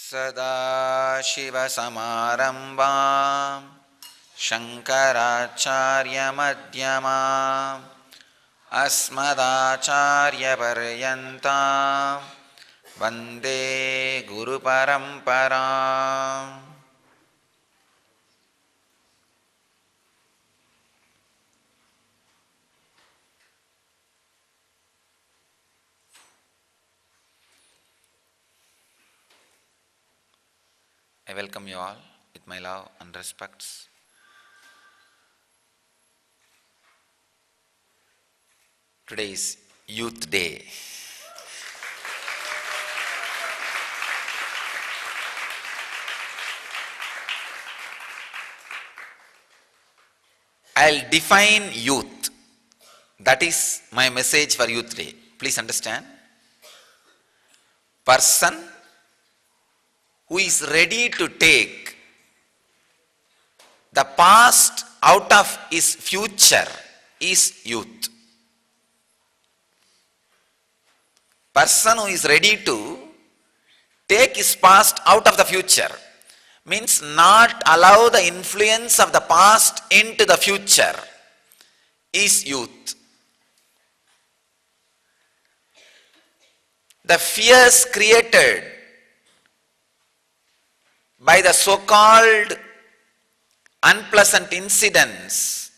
सदाशिवसमारम्भां शङ्कराचार्यमध्यमाम् अस्मदाचार्यपर्यन्तां वन्दे गुरुपरम्पराम्. I welcome you all with my love and respects. Today is Youth Day. I'll define youth. That is my message for Youth Day. Please understand. Person who is ready to take the past out of his future is youth. Person who is ready to take his past out of the future means not allow the influence of the past into the future is youth. The fears created by the so-called unpleasant incidents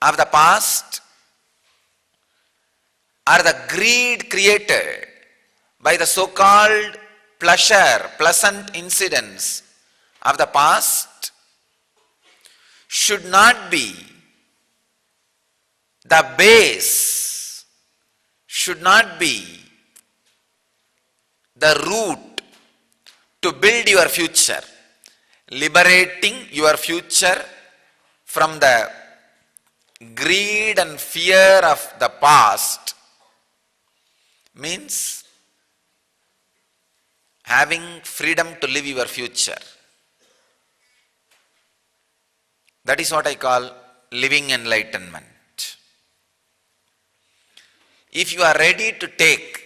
of the past or the greed created by the so-called pleasant incidents of the past should not be the base, should not be the root to build your future. Liberating your future from the greed and fear of the past means having freedom to live your future. That is what I call living enlightenment. If you are ready to take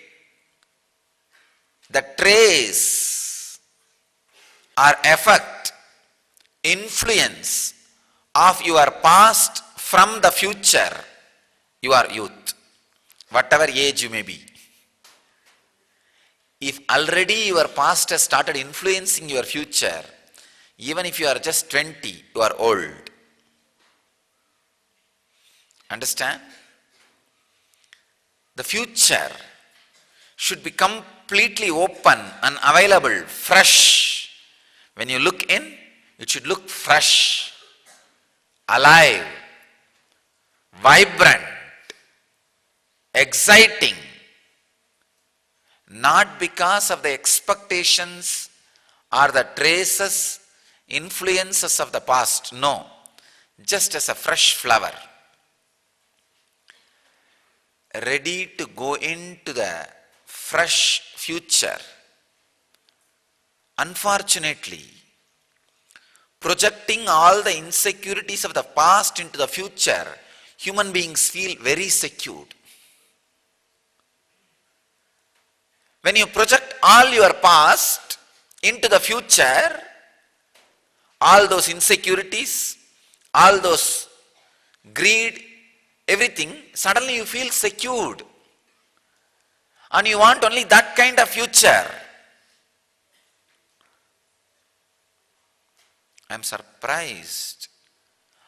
the trace or effect, influence of your past from the future, you are youth, whatever age you may be. If already your past has started influencing your future, even if you are just 20, you are old. Understand? The future should be completely open and available, fresh. When you look in, it should look fresh, alive, vibrant, exciting. Not because of the expectations or the traces, influences of the past. No, just as a fresh flower. Ready to go into the fresh future. Unfortunately, projecting all the insecurities of the past into the future, human beings feel very secure. When you project all your past into the future, all those insecurities, all those greed, everything, suddenly you feel secured. And you want only that kind of future. I am surprised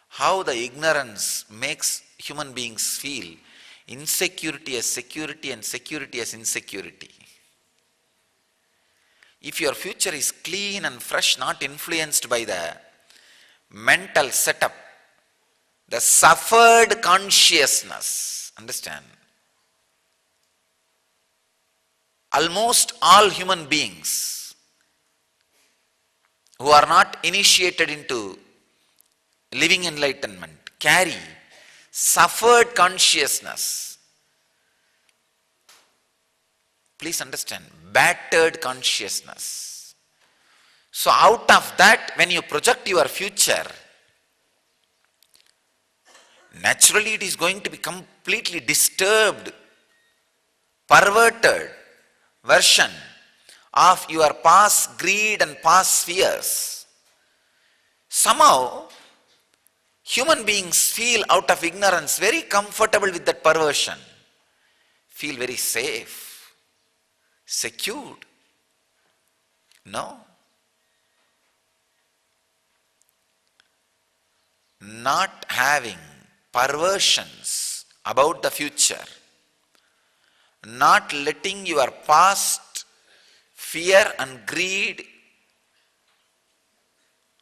how the ignorance makes human beings feel insecurity as security and security as insecurity. If your future is clean and fresh, not influenced by the mental setup, the suffered consciousness, understand? Almost all human beings who are not initiated into living enlightenment carry suffered consciousness. Please understand, battered consciousness. So out of that, when you project your future, naturally it is going to be completely disturbed, perverted version of your past greed and past fears. Somehow, human beings feel out of ignorance very comfortable with that perversion, feel very safe, secured. No. Not having perversions about the future, not letting your past fear and greed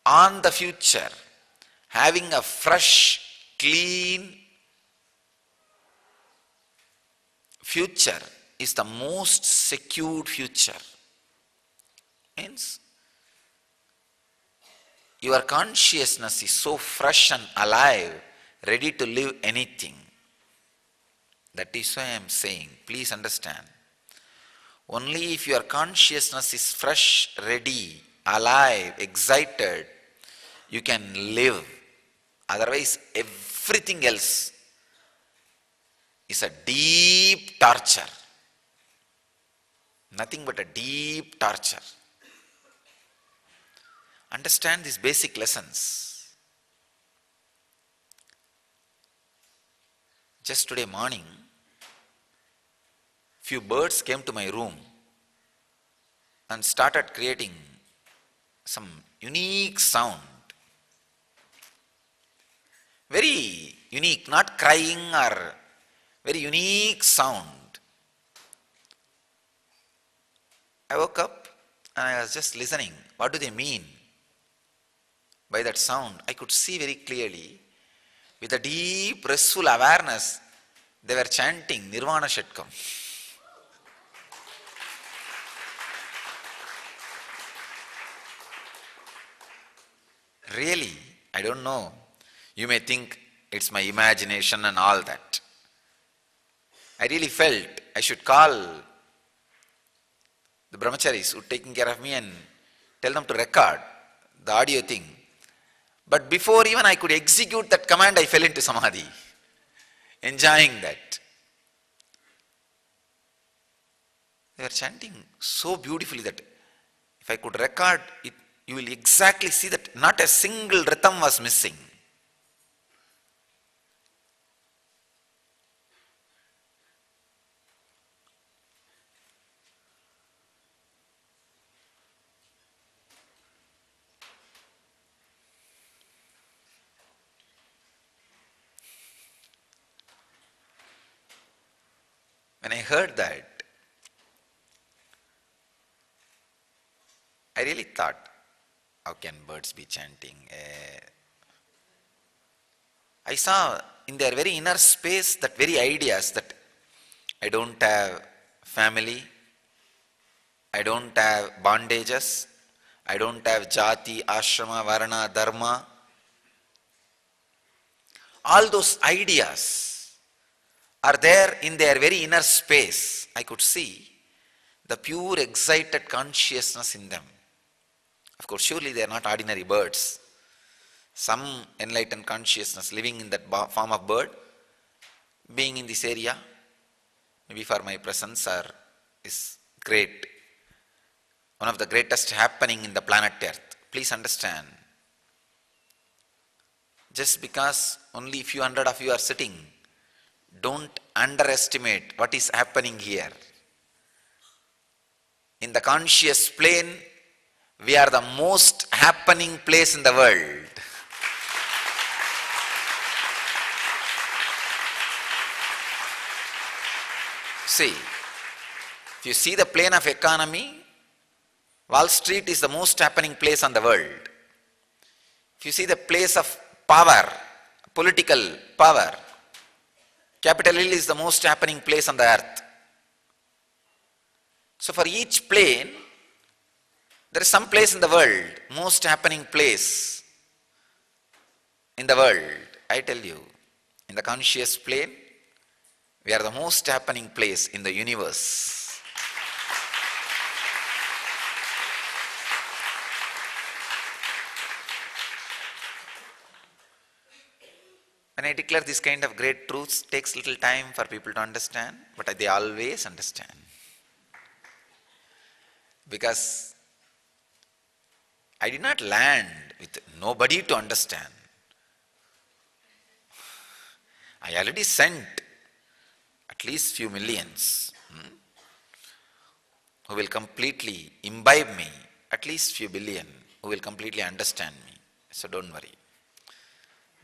on the future, having a fresh, clean future is the most secured future. Means your consciousness is so fresh and alive, ready to live anything. That is why I am saying, please understand. Only if your consciousness is fresh, ready, alive, excited, you can live. Otherwise, everything else is a deep torture. Nothing but a deep torture. Understand these basic lessons. Just today morning, few birds came to my room and started creating some unique sound. Very unique, not crying or very unique sound. I woke up and I was just listening. What do they mean by that sound? I could see very clearly. With a deep, restful awareness, they were chanting Nirvana Shatkam. Really, I don't know. You may think it's my imagination and all that. I really felt I should call the brahmacharis who are taking care of me and tell them to record the audio thing. But before even I could execute that command, I fell into samadhi, enjoying that. They were chanting so beautifully that if I could record it, you will exactly see that not a single rhythm was missing. When I heard that, I really thought, how can birds be chanting? I saw in their very inner space that very ideas that I don't have family, I don't have bondages, I don't have jati, ashrama, varna, dharma. All those ideas are there in their very inner space. I could see the pure excited consciousness in them. Of course, surely they are not ordinary birds. Some enlightened consciousness living in that form of bird, being in this area, maybe for my presence is great. One of the greatest happening in the planet Earth. Please understand. Just because only few hundred of you are sitting, don't underestimate what is happening here. In the conscious plane, we are the most happening place in the world. See, if you see the plane of economy, Wall Street is the most happening place on the world. If you see the place of power, political power, Capitol Hill is the most happening place on the earth. So for each plane, there is some place in the world, most happening place in the world. I tell you, in the conscious plane, we are the most happening place in the universe. When I declare this kind of great truths, it takes little time for people to understand, but they always understand. Because I did not land with nobody to understand. I already sent at least few millions who will completely imbibe me, at least few billion who will completely understand me. So don't worry.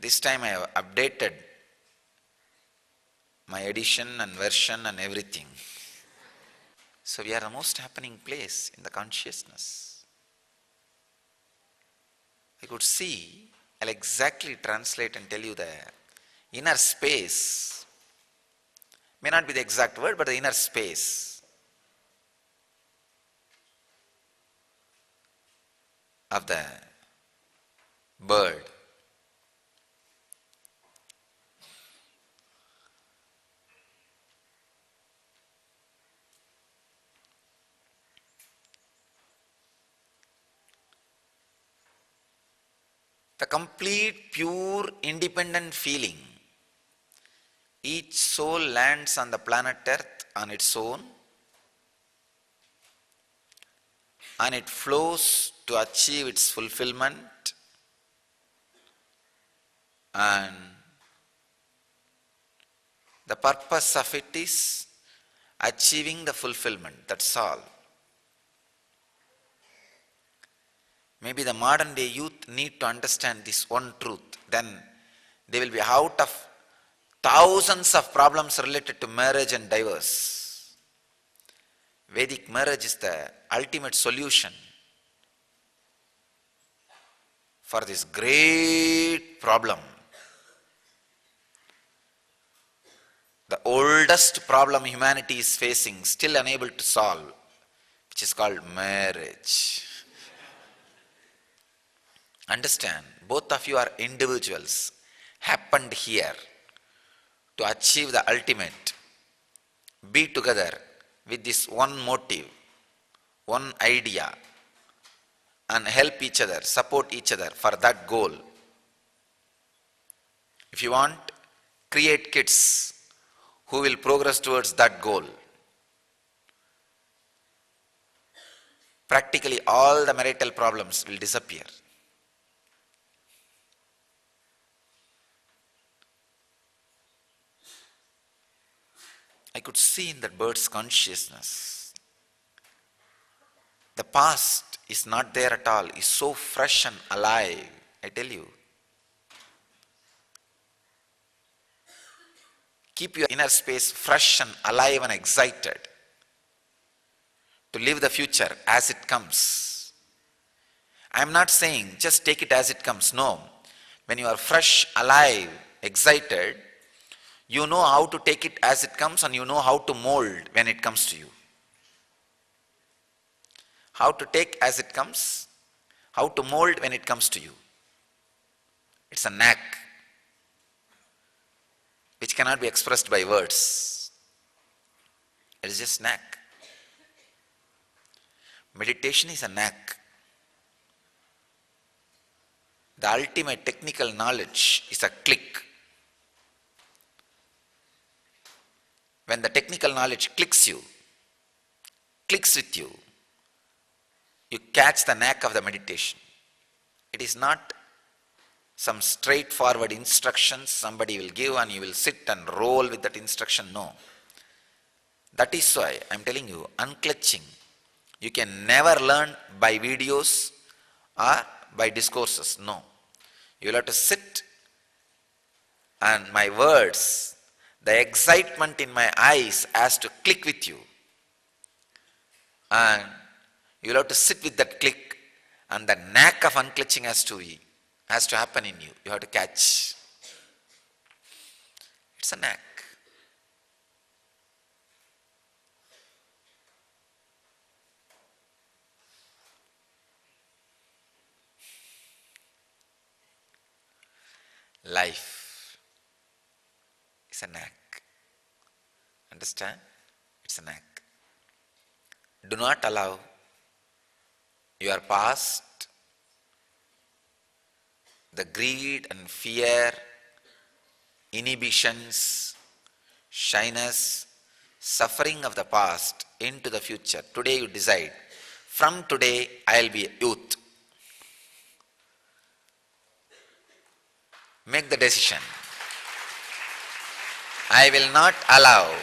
This time I have updated my edition and version and everything. So we are the most happening place in the consciousness. I could see, I'll exactly translate and tell you the inner space. May not be the exact word, but the inner space of the bird. The complete, pure, independent feeling. Each soul lands on the planet Earth on its own, and it flows to achieve its fulfillment, and the purpose of it is achieving the fulfillment, that's all. Maybe the modern day youth need to understand this one truth, then they will be out of thousands of problems related to marriage and divorce. Vedic marriage is the ultimate solution for this great problem. The oldest problem humanity is facing, still unable to solve, which is called marriage. Understand, both of you are individuals, happened here to achieve the ultimate. Be together with this one motive, one idea, and help each other, support each other for that goal. If you want, create kids who will progress towards that goal. Practically all the marital problems will disappear. I could see in that bird's consciousness. The past is not there at all, is so fresh and alive, I tell you. Keep your inner space fresh and alive and excited to live the future as it comes. I am not saying just take it as it comes, no. When you are fresh, alive, excited, you know how to take it as it comes and you know how to mold when it comes to you. How to take as it comes, how to mold when it comes to you. It's a knack which cannot be expressed by words. It is just knack. Meditation is a knack. The ultimate technical knowledge is a click. When the technical knowledge clicks with you, you catch the knack of the meditation. It is not some straightforward instructions somebody will give and you will sit and roll with that instruction, no. That is why I am telling you, unclutching. You can never learn by videos or by discourses, no. You will have to sit and my words, the excitement in my eyes has to click with you. And you will have to sit with that click and the knack of unclutching has to happen in you. You have to catch. It's a knack. Life is a knack. Understand? It's a knack. Do not allow your past, the greed and fear, inhibitions, shyness, suffering of the past into the future. Today you decide, From today, I'll be a youth. Make the decision. I will not allow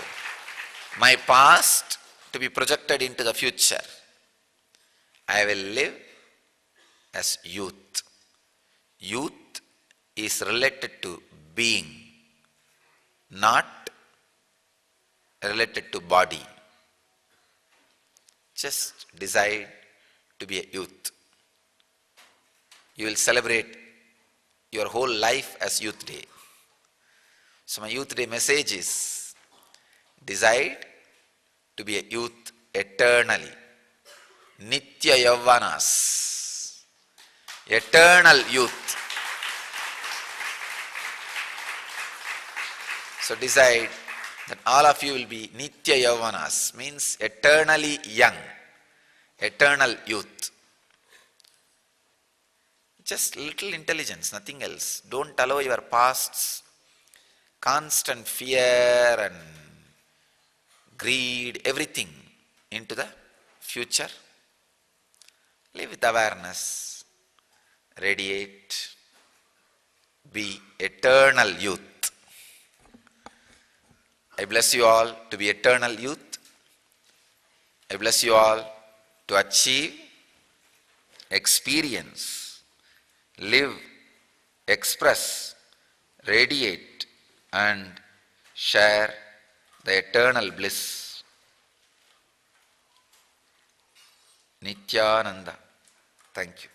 my past to be projected into the future. I will live as youth. Youth is related to being, not related to body. Just decide to be a youth. You will celebrate your whole life as Youth Day. So my Youth Day message is, decide to be a youth eternally. Nitya Yavanas. Eternal youth. So decide that all of you will be Nitya Yavanas, means eternally young, eternal youth. Just little intelligence, nothing else. Don't allow your past's constant fear and greed, everything into the future. Live with awareness, radiate, be eternal youth. I bless you all to be eternal youth. I bless you all to achieve, experience, live, express, radiate, and share the eternal bliss. Nityananda. Thank you.